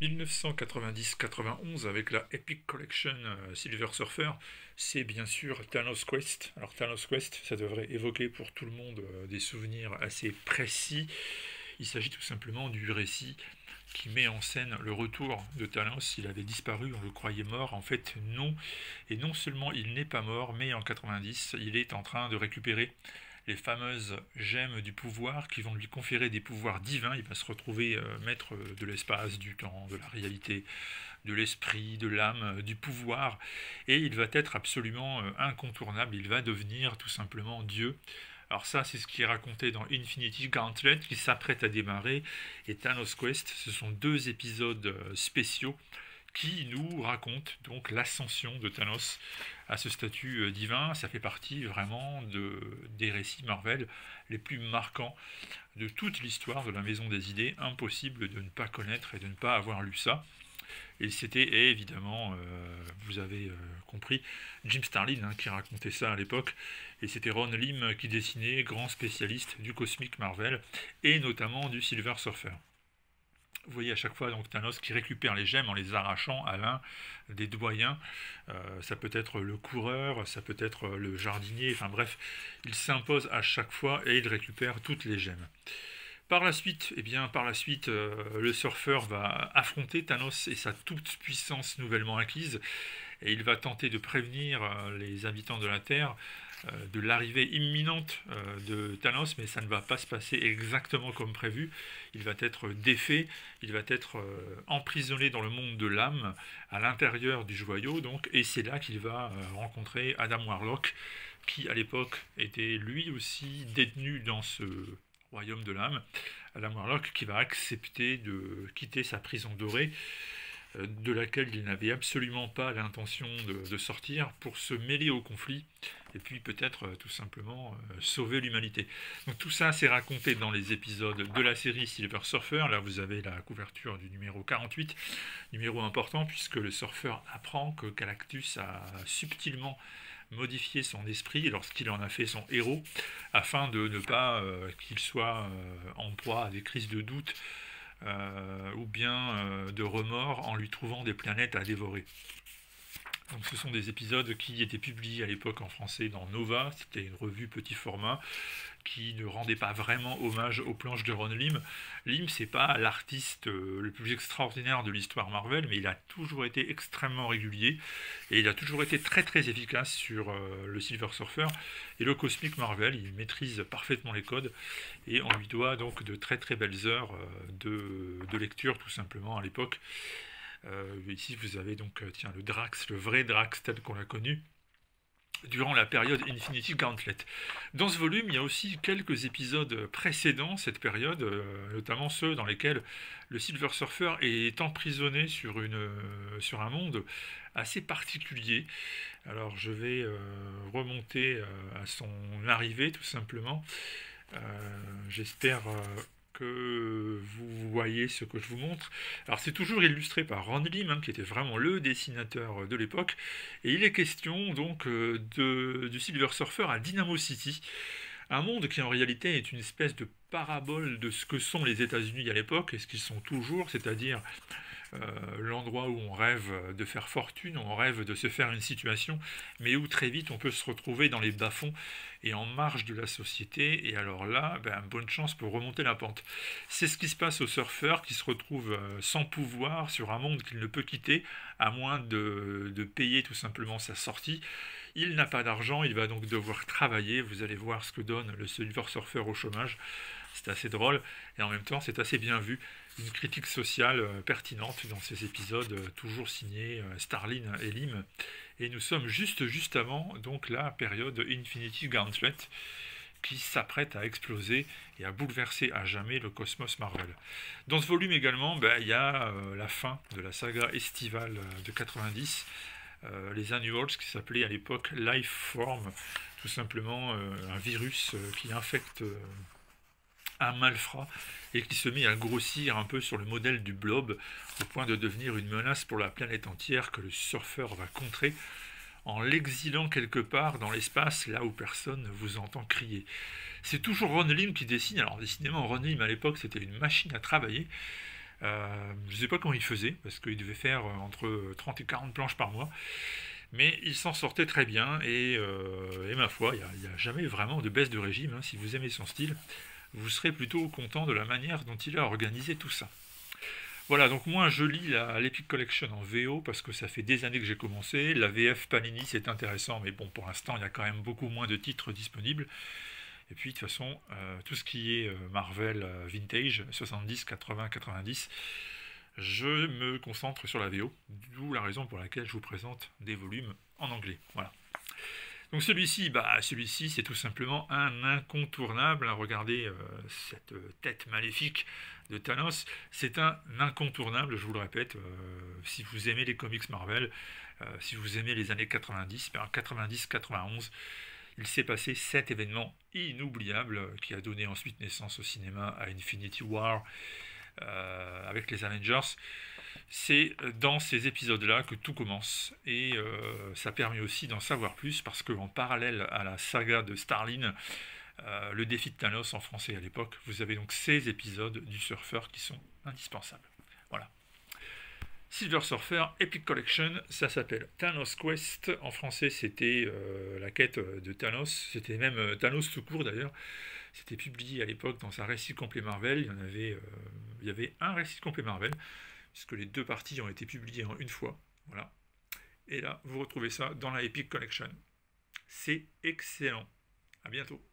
1990-91 avec la Epic Collection Silver Surfer, c'est bien sûr Thanos Quest. Alors Thanos Quest, ça devrait évoquer pour tout le monde des souvenirs assez précis. Il s'agit tout simplement du récit qui met en scène le retour de Thanos. Il avait disparu, on le croyait mort. En fait, non. Et non seulement il n'est pas mort, mais en 90, il est en train de récupérer les fameuses gemmes du pouvoir qui vont lui conférer des pouvoirs divins. Il va se retrouver maître de l'espace, du temps, de la réalité, de l'esprit, de l'âme, du pouvoir. Et il va être absolument incontournable. Il va devenir tout simplement Dieu. Alors ça, c'est ce qui est raconté dans Infinity Gauntlet, qui s'apprête à démarrer, et Thanos Quest. Ce sont deux épisodes spéciaux qui nous racontent donc l'ascension de Thanos à ce statut divin. Ça fait partie vraiment des récits Marvel les plus marquants de toute l'histoire de la Maison des Idées. Impossible de ne pas connaître et de ne pas avoir lu ça. Et c'était évidemment, vous avez compris, Jim Starlin qui racontait ça à l'époque. Et c'était Ron Lim qui dessinait, grand spécialiste du Cosmic Marvel et notamment du Silver Surfer. Vous voyez à chaque fois donc Thanos qui récupère les gemmes en les arrachant à l'un des doyens. Ça peut être le coureur, ça peut être le jardinier, enfin bref, il s'impose à chaque fois et il récupère toutes les gemmes. Par la suite, le surfeur va affronter Thanos et sa toute-puissance nouvellement acquise, et il va tenter de prévenir les habitants de la Terre de l'arrivée imminente de Thanos, mais ça ne va pas se passer exactement comme prévu. Il va être défait, il va être emprisonné dans le monde de l'âme, à l'intérieur du joyau, donc, et c'est là qu'il va rencontrer Adam Warlock, qui à l'époque était lui aussi détenu dans ce royaume de l'âme. Adam Warlock qui va accepter de quitter sa prison dorée, de laquelle il n'avait absolument pas l'intention de sortir, pour se mêler au conflit et puis peut-être tout simplement sauver l'humanité. Donc tout ça c'est raconté dans les épisodes de la série Silver Surfer. Là vous avez la couverture du numéro 48, numéro important puisque le surfeur apprend que Galactus a subtilement modifié son esprit lorsqu'il en a fait son héros, afin de ne pas qu'il soit en proie à des crises de doute ou bien de remords en lui trouvant des planètes à dévorer. Donc ce sont des épisodes qui étaient publiés à l'époque en français dans Nova, c'était une revue petit format qui ne rendait pas vraiment hommage aux planches de Ron Lim. Lim, c'est pas l'artiste le plus extraordinaire de l'histoire Marvel, mais il a toujours été extrêmement régulier et il a toujours été très très efficace sur le Silver Surfer et le Cosmic Marvel. Il maîtrise parfaitement les codes et on lui doit donc de très très belles heures de lecture tout simplement à l'époque. Ici vous avez donc le Drax, le vrai Drax tel qu'on l'a connu durant la période Infinity Gauntlet. Dans ce volume, il y a aussi quelques épisodes précédents cette période, notamment ceux dans lesquels le Silver Surfer est emprisonné sur un monde assez particulier. Alors je vais remonter à son arrivée tout simplement. J'espère que vous voyez ce que je vous montre. Alors c'est toujours illustré par Ron Lim, qui était vraiment le dessinateur de l'époque, et il est question donc du Silver Surfer à Dynamo City, un monde qui en réalité est une espèce de parabole de ce que sont les États-Unis à l'époque et ce qu'ils sont toujours, c'est-à-dire l'endroit où on rêve de faire fortune, on rêve de se faire une situation, mais où très vite on peut se retrouver dans les bas-fonds et en marge de la société, et alors là, bonne chance pour remonter la pente. C'est ce qui se passe au surfeur qui se retrouve sans pouvoir sur un monde qu'il ne peut quitter, à moins de payer tout simplement sa sortie. Il n'a pas d'argent, il va donc devoir travailler, vous allez voir ce que donne le Silver Surfer au chômage. C'est assez drôle et en même temps c'est assez bien vu. Une critique sociale pertinente dans ces épisodes, toujours signés Starlin et Lim. Et nous sommes juste avant donc la période Infinity Gauntlet qui s'apprête à exploser et à bouleverser à jamais le cosmos Marvel. Dans ce volume également, il y a la fin de la saga estivale de 90, les Annuals qui s'appelaient à l'époque Life Form, tout simplement un virus qui infecte un malfrat et qui se met à grossir un peu sur le modèle du blob au point de devenir une menace pour la planète entière que le surfeur va contrer en l'exilant quelque part dans l'espace là où personne ne vous entend crier. C'est toujours Ron Lim qui dessine. Alors décidément Ron Lim à l'époque c'était une machine à travailler. Je ne sais pas comment il faisait, parce qu'il devait faire entre 30 et 40 planches par mois, mais il s'en sortait très bien, et ma foi, il n'y a jamais vraiment de baisse de régime, hein. Si vous aimez son style, vous serez plutôt content de la manière dont il a organisé tout ça. Voilà, donc moi je lis l'Epic Collection en VO parce que ça fait des années que j'ai commencé. La VF Panini c'est intéressant, mais bon, pour l'instant il y a quand même beaucoup moins de titres disponibles. Et puis de toute façon, tout ce qui est Marvel Vintage, 70, 80, 90, je me concentre sur la VO, d'où la raison pour laquelle je vous présente des volumes en anglais. Voilà. Donc celui-ci c'est tout simplement un incontournable. Regardez cette tête maléfique de Thanos, c'est un incontournable, je vous le répète. Si vous aimez les comics Marvel, si vous aimez les années 90, ben 90-91, il s'est passé cet événement inoubliable qui a donné ensuite naissance au cinéma à Infinity War avec les Avengers. C'est dans ces épisodes-là que tout commence, et ça permet aussi d'en savoir plus parce qu'en parallèle à la saga de Starlin, le défi de Thanos en français à l'époque, vous avez donc ces épisodes du surfeur qui sont indispensables. Voilà. Silver Surfer Epic Collection, ça s'appelle Thanos Quest. En français, c'était la quête de Thanos. C'était même Thanos tout court d'ailleurs. C'était publié à l'époque dans un récit complet Marvel. Il y avait un récit complet Marvel, puisque les deux parties ont été publiées en une fois. Voilà. Et là, vous retrouvez ça dans la Epic Collection. C'est excellent. À bientôt.